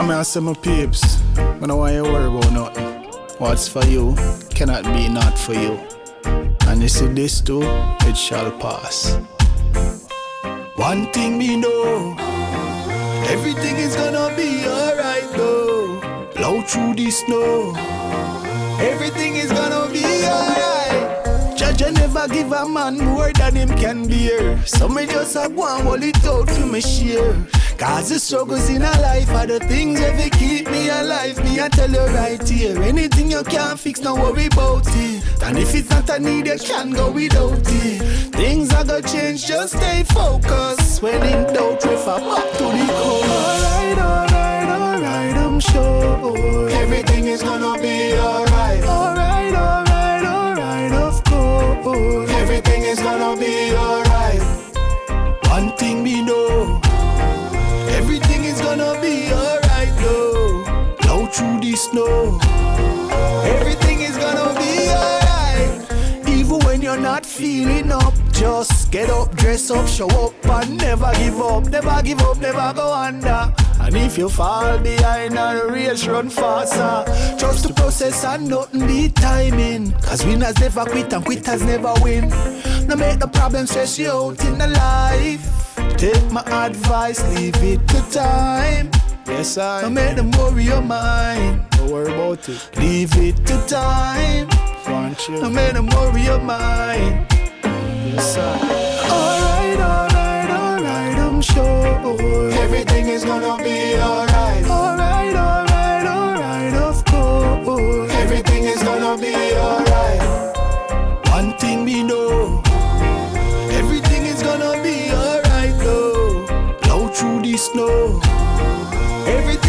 I'm gonna say my peeps, I don't want you to worry about nothing. What's for you cannot be not for you. And you see this too, it shall pass. One thing me know, everything is gonna be alright though. Blow through the snow, everything is gonna be alright. Judge never give a man more than him can bear. So me just a go and hold it out for me share. Cause the struggles in a life are the things that they keep me alive. Me I tell you right here, anything you can't fix, don't worry about it. And if it's not a need, you can't go without it. Things are gonna change, just stay focused. When in doubt, refer back to the core. Alright, alright, alright, I'm sure everything is gonna be alright. Alright, alright, alright, of course everything is gonna be alright. One thing we know, everything is gonna be alright though. Blow through the snow, everything is gonna be alright. Even when you're not feeling up, just get up, dress up, show up, and never give up. Never give up, never go under. And if you fall behind and the race run faster, trust the process and nothing beat timing. Cause winners never quit and quitters never win. No make the problem stress you out in the life. Take my advice, leave it to time. Yes, I. Don't make them worry your mind. Don't worry about it. Leave it to time. Don't make them worry your mind. Yes, I. Alright, alright, alright, I'm sure everything is gonna be alright. Alright, alright, alright, of course everything is gonna be alright. One thing we know, everything is gonna be alright though. Blow through the snow, everything